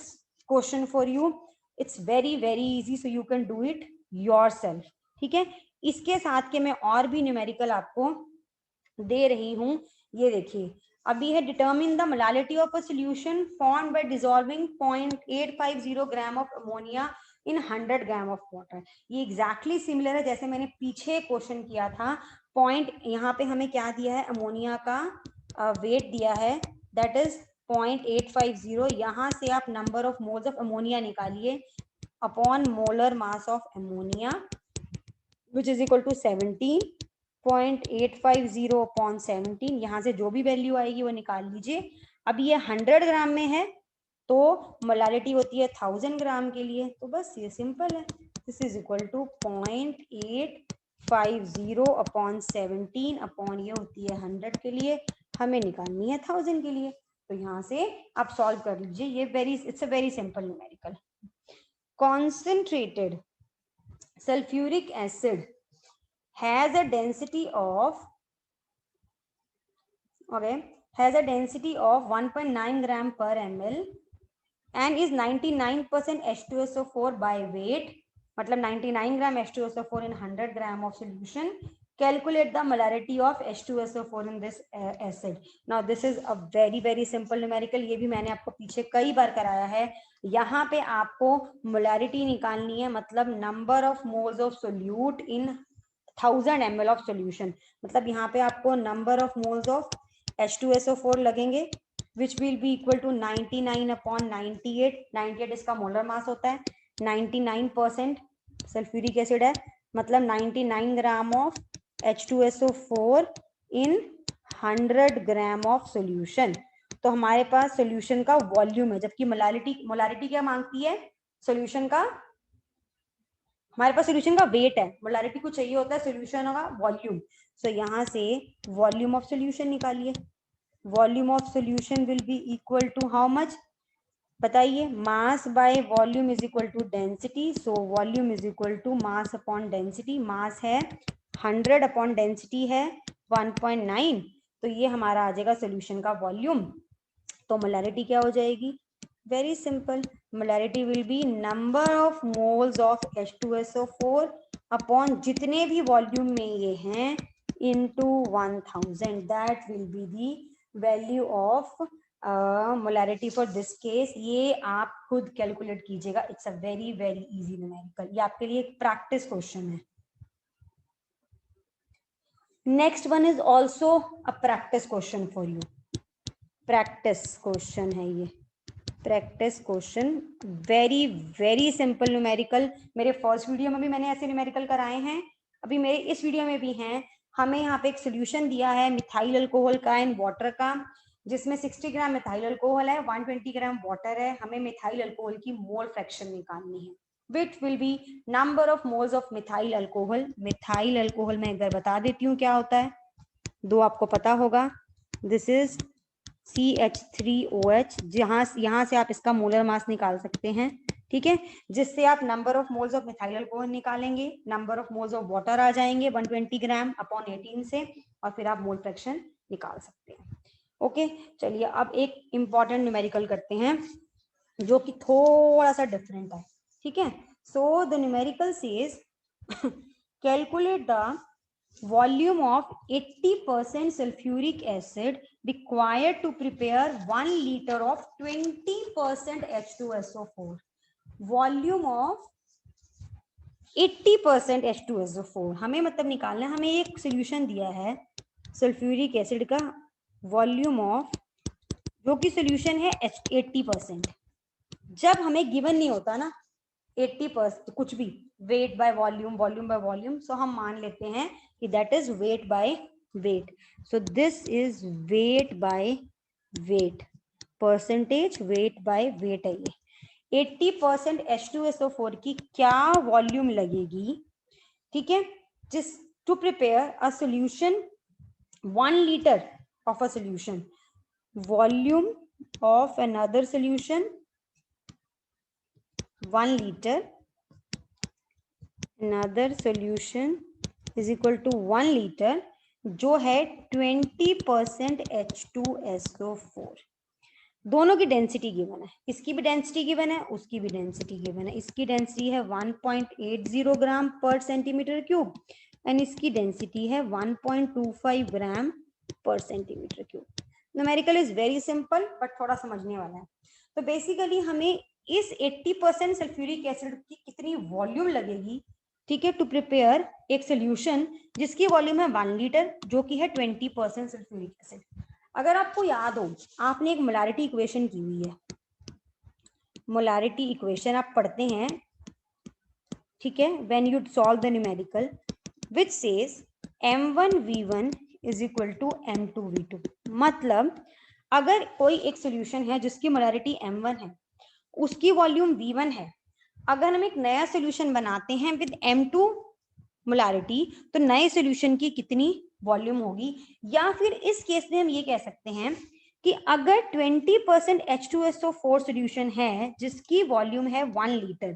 question for you, it's very very easy, so you can do it yourself. ठीक है, इसके साथ के मैं और भी न्यूमेरिकल आपको दे रही हूं। ये देखिए, अभी है determine the molality of a solution formed by dissolving 0.850 gram of ammonia in 100 gram of water. ये एग्जैक्टली सिमिलर है जैसे मैंने पीछे क्वेश्चन किया था। पॉइंट यहाँ पे हमें क्या दिया है, अमोनिया का वेट दिया है, दैट इज 0.850। यहाँ से आप number of moles of ammonia निकालिए upon molar mass of ammonia which is equal to 17.850 upon 17। यहाँ से जो भी वैल्यू आएगी वो निकाल लीजिए। अब ये 100 ग्राम में है तो मोलालिटी होती है 1000 ग्राम के लिए, तो बस ये सिंपल है, this is equal to 0.850 upon 17 upon ये होती है 100 के लिए, हमें निकालनी है 1000 के लिए। तो यहाँ से आप सॉल्व कर लीजिए, ये it's a very simple numerical. Concentrated sulfuric acid has a density of 1.9 gram per ml and is 99% H2SO4 by weight, मतलब 99 ग्राम H2SO4 in 100 gram of solution. Calculate the molarity of H2SO4 in this acid. Now this is a very very simple numerical, ये भी मैंने आपको पीछे कई बार कराया है। यहाँ पे आपको मोलारिटी निकालनी है, मतलब number of moles of solute in 1000 ml of solution. मतलब यहाँ पे आपको number of moles of H2SO4 लगेंगे which will be equal to 99 upon 98। 98 इसका मोलर मास होता है, 99% सल्फ्यूरिक एसिड है, मतलब 99 ग्राम of H2SO4 in 100 gram of solution. तो हमारे पास सोल्यूशन का वॉल्यूम है, जबकि मोलारिटी क्या मांगती है सोल्यूशन का, हमारे पास सोल्यूशन का वेट है, मोलारिटी को चाहिए होता है सोल्यूशन का वॉल्यूम। सो यहाँ से वॉल्यूम ऑफ सोल्यूशन निकालिए, volume of solution will be equal to how much, बताइए, mass by volume is equal to density. So volume is equal to mass upon density, mass है 100 upon density है 1.9, तो ये हमारा आ जाएगा सोल्यूशन का volume. तो मोलारिटी क्या हो जाएगी, very simple, molarity will B number of moles of H2SO4 upon जितने भी वॉल्यूम में ये हैं into 1000, that will be the value of molarity for this case। ये आप खुद कैलकुलेट कीजिएगा, it's a very very easy numerical, ये आपके लिए एक प्रैक्टिस क्वेश्चन है। Next one is also a practice question for you, practice question है ये, practice question, very very simple numerical. मेरे फर्स्ट वीडियो में भी मैंने ऐसे न्यूमेरिकल कराए हैं, अभी मेरे इस वीडियो में भी हैं। हमें यहाँ पे एक सोल्यूशन दिया है मिथाइल अल्कोहल का एंड वाटर का, जिसमें 60 ग्राम मिथाइल अल्कोहल है, 120 ग्राम वाटर है। हमें मिथाइल अल्कोहल की मोल फ्रैक्शन निकालनी है। which will be number of moles of methyl alcohol. methyl alcohol मैं एक बार बता देती हूँ क्या होता है, दो आपको पता होगा. This is CH3OH. यहाँ से आप इसका मोलर मास निकाल सकते हैं, ठीक है, जिससे आप number of moles of methyl alcohol निकालेंगे, number of moles of water आ जाएंगे 120 ग्राम अपॉन 18 से, और फिर आप मोल फ्रैक्शन निकाल सकते हैं. ओके, चलिए अब एक इंपॉर्टेंट न्यूमेरिकल करते हैं जो कि थोड़ा सा डिफरेंट है, ठीक है. So the numerical says calculate the volume of 80% sulfuric acid required to prepare 1 liter of 20% H2SO4. Volume of 80% H2SO4 हमें मतलब निकालना है. हमें एक सोल्यूशन दिया है सल्फ्यूरिक एसिड का, वॉल्यूम ऑफ, जो कि सोल्यूशन है 80%. जब हमें गिवन नहीं होता ना 80% कुछ भी, weight by volume, volume by volume, so हम मान लेते हैं कि that is weight by weight. So this is weight by weight, percentage weight by weight है ये. 80% H2SO4 की क्या वॉल्यूम लगेगी, ठीक है, जिस to prepare a solution 1 liter of a solution, volume of another solution 1 liter, another solution is equal to 1 liter, जो है 20% H2SO4. दोनों की डेंसिटी गिवन है, इसकी भी डेंसिटी गिवन है, उसकी भी डेंसिटी गिवन है. इसकी डेंसिटी है 1.80 ग्राम पर सेंटीमीटर क्यूब एंड इसकी डेंसिटी है 1.25 ग्राम पर centimetre cube. Numerical is very simple but थोड़ा समझने वाला है. तो बेसिकली हमें इस 80% सल्फ्यूरिक एसिड की कितनी वॉल्यूम लगेगी, ठीक है, टू प्रिपेयर एक सोल्यूशन जिसकी वॉल्यूम है 1 लीटर, जो कि है 20% सल्फ्यूरिक एसिड. अगर आपको याद हो, आपने एक मोलारिटी इक्वेशन की हुई है, मोलारिटी इक्वेशन आप पढ़ते हैं, ठीक है, when you solve the numerical, which says M1V1 is equal to M2V2. मतलब अगर कोई एक सोल्यूशन है जिसकी मोलारिटी M1 है, उसकी वॉल्यूम V1 है, अगर हम एक नया सोल्यूशन बनाते हैं विद M2 मोलारिटी, तो नए सोल्यूशन की कितनी वॉल्यूम होगी. या फिर इस केस में हम ये कह सकते हैं कि अगर 20% H2SO4 सोल्यूशन है जिसकी वॉल्यूम है 1 लीटर,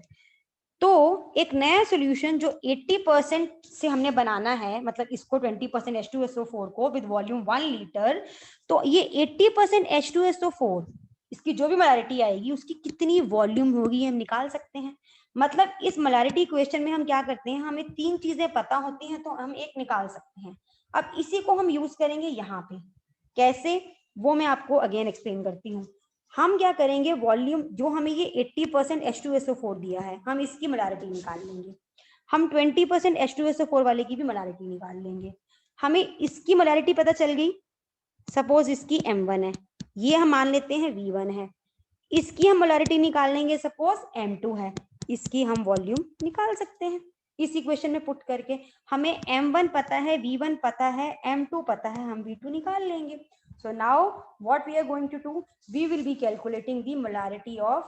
तो एक नया सोल्यूशन जो 80% से हमने बनाना है, मतलब इसको 20% H2SO4 को विद वॉल्यूम 1 लीटर, तो ये 80% H2SO4 इसकी जो भी मोलारिटी आएगी उसकी कितनी वॉल्यूम होगी हम निकाल सकते हैं. मतलब इस मोलारिटी इक्वेशन में हम क्या करते हैं, हमें 3 चीजें पता होती हैं तो हम एक निकाल सकते हैं. अब इसी को हम यूज करेंगे यहाँ पे, कैसे वो मैं आपको अगेन एक्सप्लेन करती हूँ. हम क्या करेंगे, वॉल्यूम जो हमें ये 80% H2SO4 दिया है, हम इसकी मोलारिटी निकाल लेंगे. हम 20% H2SO4 वाले की भी मोलारिटी निकाल लेंगे. हमें इसकी मोलारिटी पता चल गई, सपोज इसकी M1 है, ये हम मान लेते हैं V1 है. इसकी हम मोलारिटी निकाल लेंगे, सपोज M2 है, इसकी हम वॉल्यूम निकाल सकते हैं इस इक्वेशन में पुट करके. हमें M1 पता है, V1 पता है, M2 पता है, हम V2 निकाल लेंगे. So now what we are going to do, we will be calculating the molarity of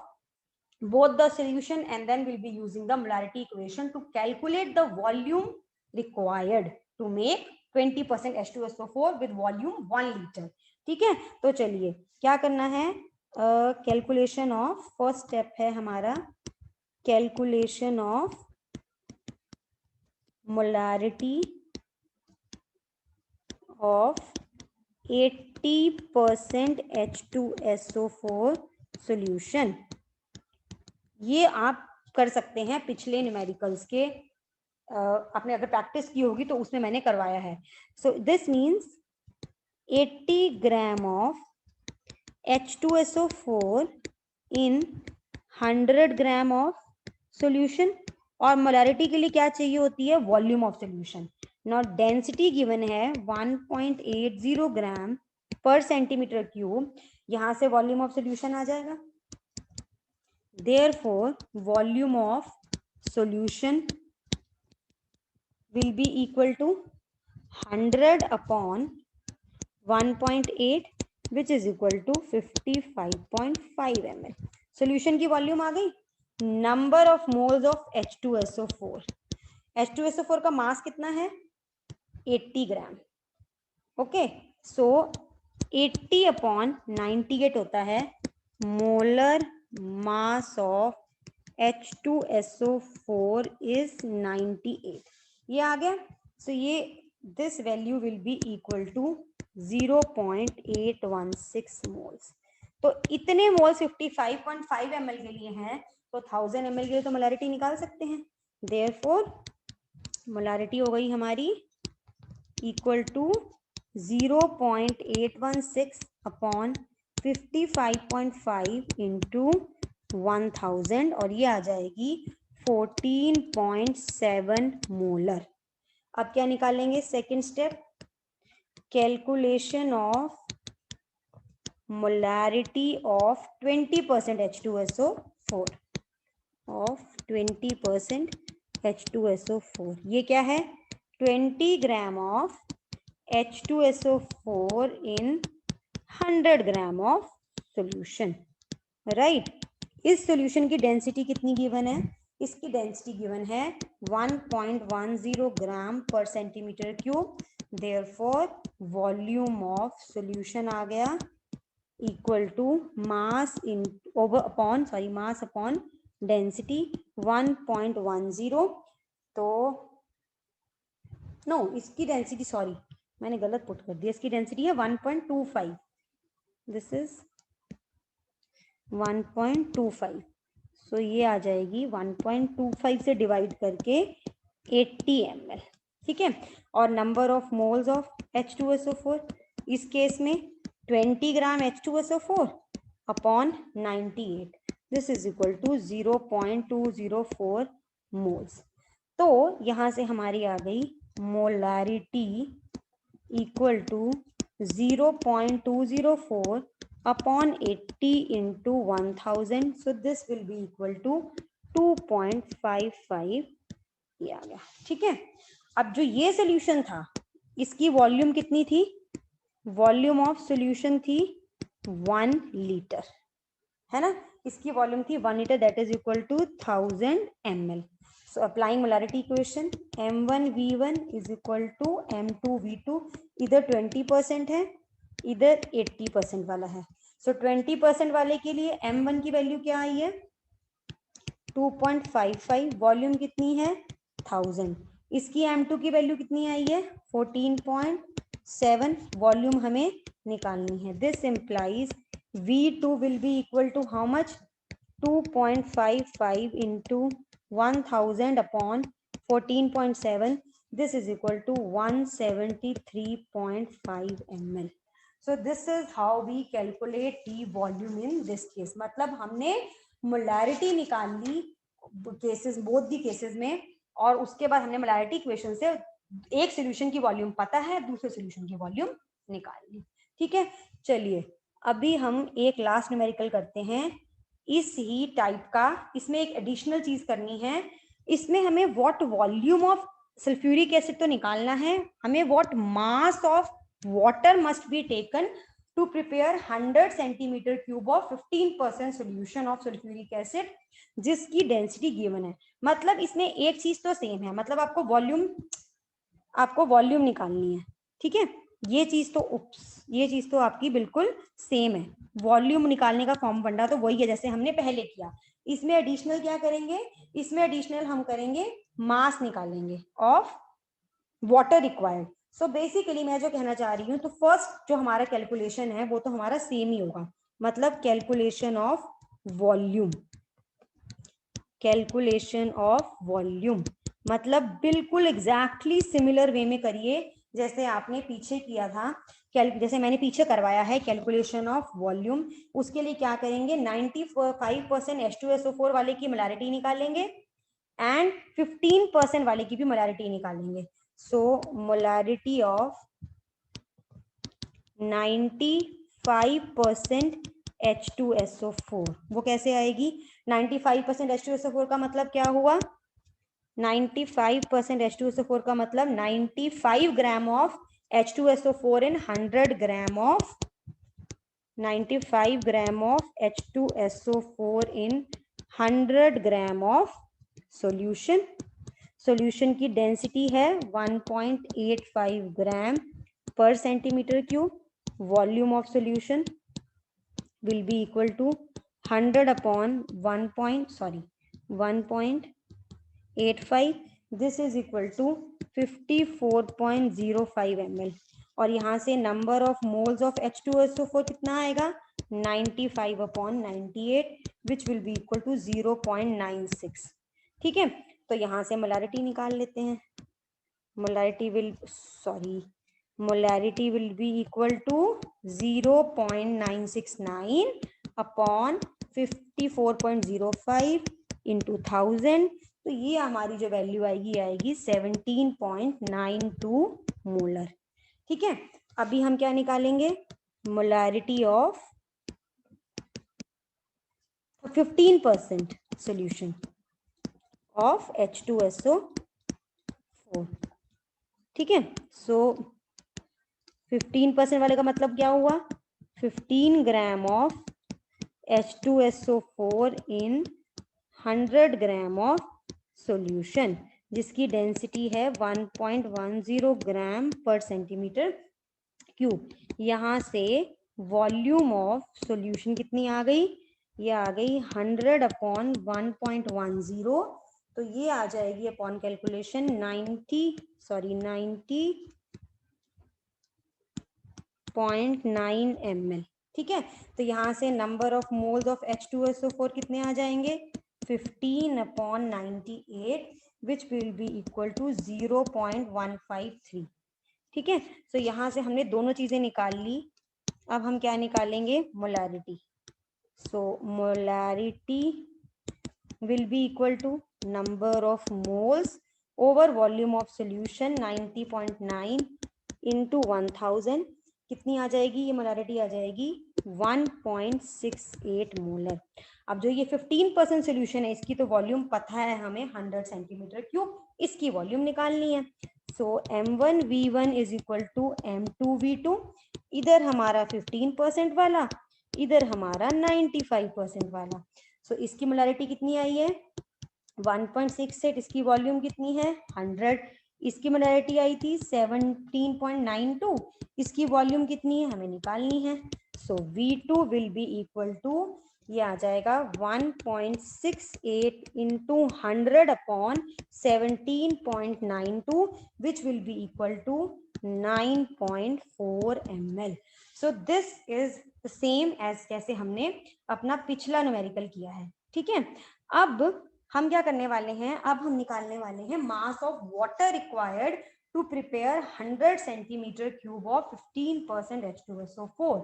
both the solution and then we'll be using the molarity equation to calculate the volume required to make 20% H2SO4 with volume 1 liter. ठीक है, तो चलिए क्या करना है, calculation of, first step है हमारा calculation of molarity of 80% H2SO4 solution. ये आप कर सकते हैं पिछले न्यूमेरिकल्स के, आपने अगर प्रैक्टिस की होगी तो उसमें मैंने करवाया है. So this means 80 gram of H2SO4 in 100 gram of solution. और मोलारिटी के लिए क्या चाहिए होती है, volume of solution. Now density given है 1.80 ग्राम पर सेंटीमीटर क्यूब, यहां से वॉल्यूम ऑफ सॉल्यूशन आ जाएगा. Therefore volume of solution will be equal to 100 upon 1.8 which is equal to 55.5 ml. Solution की वॉल्यूम आ गई. Number of moles of H2SO4। H2SO4 का मास कितना है? 80 ग्राम। ओके, सो 80 अपॉन 98 होता है molar mass of H2SO4 is 98। ये आ गया। सो ये this value will be equal to 0.816 moles. तो इतने मोल्स 55.5 ml के लिए हैं, तो 1000 ml के लिए तो मोलारिटी निकाल सकते हैं। देयरफॉर मोलारिटी हो गई हमारी इक्वल टू 0.816 अपॉन 55.5 इंटू 1000, और ये आ जाएगी 14.7 मोलर। अब क्या निकालेंगे? Second step, calculation of molarity of 20% H2SO4 of 20% H2SO4। ये क्या है? 20 gram of H2SO4 in 100 gram of solution, right. इस सॉल्यूशन की डेंसिटी कितनी गिवन है? इसकी डेंसिटी गिवन है 1.10 ग्राम पर centimetre cube. Therefore volume of solution आ गया equal to mass in over upon sorry mass upon density 1.10। तो नो, इसकी डेंसिटी सॉरी मैंने गलत पुट कर दिया, इसकी डेंसिटी है 1.25। This is 1.25। सो ये आ जाएगी 1.25 से डिवाइड करके 80 ml, ठीक है। और number of moles of H2SO4 इस केस में 20 gram H2SO4 upon 98, this is equal to 0.204 moles. तो यहां से हमारी आ गई molarity equal to 0.204 upon 80 into 1000, so this will be equal to 2.55। ये आ गया, ठीक है। अब जो ये सोल्यूशन था इसकी वॉल्यूम कितनी थी? वॉल्यूम ऑफ सोल्यूशन थी 1 लीटर, है ना। इसकी वॉल्यूम थी 1 litre, that is equal to 1000 ml। So applying molarity equation, M1V1 is equal to M2V2, इधर 20% है, इधर 80% वाला है। So 20% वाले के लिए M1 की वैल्यू क्या आई है? 2.55, वॉल्यूम कितनी है? 1000। इसकी M2 की वैल्यू कितनी आई है? 14.7, वॉल्यूम हमें निकालनी है। This implies V2 will be equal to how much? 2.55 into 1000 upon 14.7, this is equal to 173.5 ml. So this is how we calculate the volume in this case। मतलब हमने मोलारिटी निकाल ली cases, both the cases में, और उसके बाद हमने molarity equation से एक सॉल्यूशन की वॉल्यूम पता है, दूसरे सॉल्यूशन की वॉल्यूम निकाल ली, ठीक है। चलिए अभी हम एक लास्ट न्यूमेरिकल करते हैं इस ही टाइप का। इसमें एक एडिशनल चीज करनी है, इसमें हमें what volume of sulphuric acid तो निकालना है, हमें what mass of water must be taken to prepare 100 centimetre cube of 15% solution of sulphuric acid जिसकी डेंसिटी गिवन है। मतलब इसमें एक चीज तो सेम है, मतलब आपको वॉल्यूम निकालनी है, ठीक है। ये चीज तो आपकी बिल्कुल सेम है, वॉल्यूम निकालने का फॉर्म फंडा तो वही है जैसे हमने पहले किया। इसमें एडिशनल क्या करेंगे? इसमें एडिशनल हम करेंगे मास निकालेंगे of water required. So basically मैं जो कहना चाह रही हूँ, तो फर्स्ट जो हमारा कैलकुलेशन है वो तो हमारा सेम ही होगा, मतलब कैलकुलेशन ऑफ वॉल्यूम, मतलब बिल्कुल एग्जैक्टली सिमिलर वे में करिए जैसे आपने पीछे किया था, जैसे मैंने पीछे करवाया है कैलकुलेशन ऑफ वॉल्यूम। उसके लिए क्या करेंगे? 95% H2SO4 वाले की मोलारिटी निकालेंगे एंड 15% वाले की भी मोलारिटी निकालेंगे। सो मोलारिटी ऑफ 95% H2SO4 वो कैसे आएगी? 95% H2SO4 का मतलब क्या हुआ? 95% H2SO4 का मतलब 95 ग्राम of H2SO4 in 100 gram of 95 gram of H2SO4 in 100 gram of solution. Solution की डेंसिटी है 1.85 ग्राम पर centimetre cube. Volume of solution will be equal to 100 upon 1.85. This is equal to 54.05 ml। और यहाँ से number of moles of H2SO4 कितना आएगा 95 upon 98 which will be equal to 0.96। ठीक है, तो यहाँ से मोलारिटी निकाल लेते हैं। Molarity will be equal to 0.969 upon 54.05 into 1000। तो ये हमारी जो वैल्यू आएगी 17.92 मोलर। ठीक है, अभी हम क्या निकालेंगे, molarity of 15% solution of H2SO4। ठीक है, सो 15% वाले का मतलब क्या हुआ, 15 ग्राम of H2SO4 in 100 gram of solution, जिसकी डेंसिटी है 1.10 ग्राम पर सेंटीमीटर क्यूब। यहाँ से वॉल्यूम ऑफ सॉल्यूशन कितनी आ गई, ये आ गई 100 अपॉन 1.10, तो ये आ जाएगी अपॉन कैलकुलेशन 90.9 ml। ठीक है, तो यहाँ से number of moles of H2SO4 कितने आ जाएंगे 15 upon 98 which will be equal to 0.153। ठीक है, तो यहाँ से हमने दोनों चीजें निकाल ली। अब हम क्या निकालेंगे, molarity. So molarity will be equal to number of moles over volume of solution 90.9 into 1000। कितनी आ जाएगी ये मोलारिटी, आ जाएगी 1.68 मोलर। अब जो ये 15% सोल्यूशन है इसकी तो वॉल्यूम पता है हमें 100 सेंटीमीटर क्यूब, इसकी वॉल्यूम निकालनी है। सो M1V1 is equal to M2V2, इधर हमारा 15% वाला, इधर हमारा 95% वाला। सो इसकी मोलारिटी कितनी आई है 1.68, इसकी वॉल्यूम कितनी है 100, इसकी मोलारिटी आई थी 17.92, इसकी वॉल्यूम कितनी है हमें निकालनी है। So V2 will be equal to, ये आ जाएगा 1.68 into 100 upon 17.92 which will be equal to 9.4 ml। So this is the same as कैसे हमने अपना पिछला न्यूमेरिकल किया है। ठीक है, अब हम क्या करने वाले हैं, अब हम निकालने वाले हैं mass of water required to prepare 100 centimetre cube of 15% H2SO4।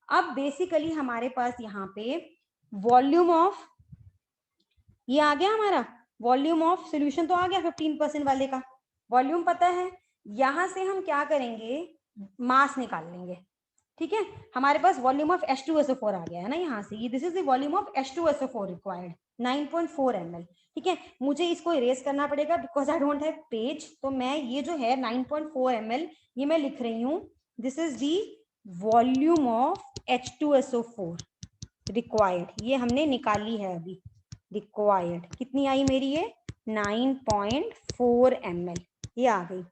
अब बेसिकली हमारे पास यहाँ पे वॉल्यूम ऑफ, ये आ गया हमारा वॉल्यूम ऑफ सॉल्यूशन तो आ गया 15% वाले का, वॉल्यूम पता है। यहां से हम क्या करेंगे, मास निकाल लेंगे। ठीक है, हमारे पास वॉल्यूम ऑफ H2SO4 आ गया है ना यहाँ से, ये this is the volume of H2SO4 required 9.4 ml। ठीक है, मुझे इसको इरेज करना पड़ेगा because I don't have page, तो मैं ये जो है 9.4 ml ये मैं लिख रही हूँ, this is the volume of H2SO4 required, ये हमने निकाली है अभी। रिक्वायर्ड कितनी आई मेरी, ये 9.4 ml ये आ गई।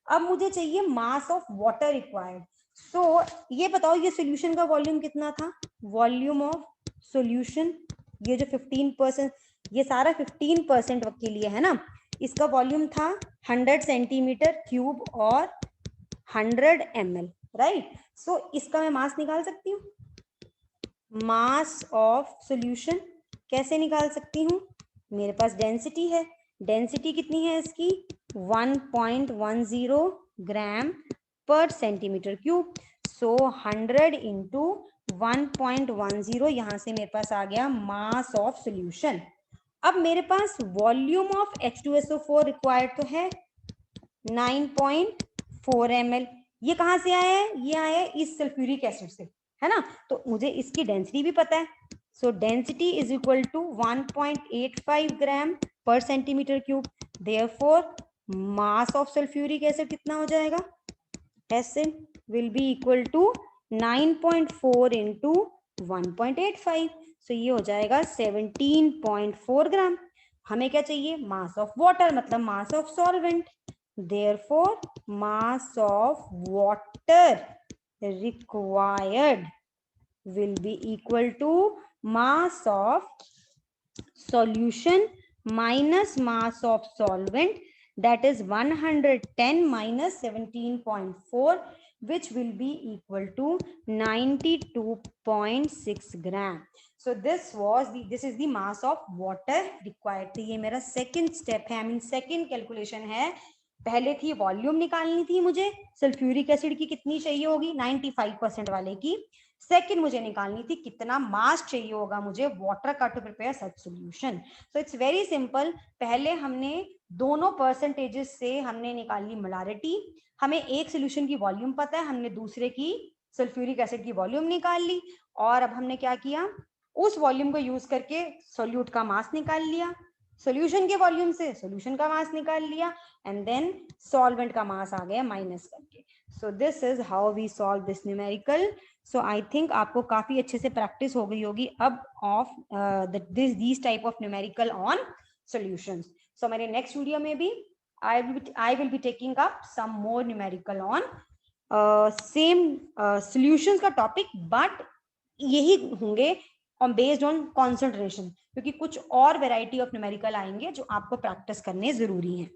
अब मुझे चाहिए मास ऑफ वाटर रिक्वायर्ड। सो ये बताओ ये सॉल्यूशन का वॉल्यूम कितना था, वॉल्यूम ऑफ सॉल्यूशन, ये जो 15%, ये सारा 15% के लिए है ना, इसका वॉल्यूम था 100 सेंटीमीटर क्यूब और 100 ml, राइट। सो इसका मैं मास निकाल सकती हूँ, मास ऑफ सॉल्यूशन कैसे निकाल सकती हूँ, मेरे पास डेंसिटी है, डेंसिटी कितनी है इसकी 1.10 ग्राम पर सेंटीमीटर क्यूब। सो 100 इंटू 1.10, यहाँ से मेरे पास आ गया मास ऑफ सॉल्यूशन। अब मेरे पास वॉल्यूम ऑफ H2SO4 रिक्वायर्ड तो है 9.4 ml, ये कहाँ से आया है, ये आया है इस सल्फ्यूरिक एसिड से, है ना, तो मुझे इसकी डेंसिटी भी पता है। So density is equal to 1.85 gram पर centimetre cube, therefore mass of sulphuric acid कितना हो जाएगा, acid will be equal to 9.4 into 1.85। सो ये हो जाएगा 17.4 ग्राम। हमें क्या चाहिए, मास ऑफ वाटर मतलब mass of solvent. Therefore mass of water required will be equal to mass of solution minus mass of solvent, that is 110 minus 17.4, which will be equal to 92.6 gram. So this is the mass of water required. तो ये मेरा second step है, I mean second calculation है। पहले थी volume निकालनी थी मुझे, सल्फ्यूरिक एसिड की कितनी चाहिए होगी 95% वाले की। सेकंड मुझे निकालनी थी कितना मास चाहिए होगा मुझे वाटर का to prepare such solution. So it's very simple. पहले हमने दोनों परसेंटेजेस से हमने निकाली मोलारिटी, हमें एक सॉल्यूशन की वॉल्यूम पता है, हमने दूसरे की सल्फ्यूरिक एसिड की वॉल्यूम निकाल ली, और अब हमने क्या किया, उस वॉल्यूम को यूज करके सोल्यूट का मास निकाल लिया, सॉल्यूशन के वॉल्यूम से सॉल्यूशन का मास निकाल लिया, एंड देन सॉल्वेंट का मास आ गया माइनस करके। So this is how we solve this numerical. So I think आपको काफी अच्छे से प्रैक्टिस हो गई होगी अब of this type of numerical on solutions. So मेरे नेक्स्ट वीडियो में भी I will be taking up some more numerical on same solutions का टॉपिक, बट यही होंगे बेस्ड ऑन कॉन्सेंट्रेशन, क्योंकि कुछ और वेराइटी ऑफ न्यूमेरिकल आएंगे जो आपको प्रैक्टिस करने जरूरी है।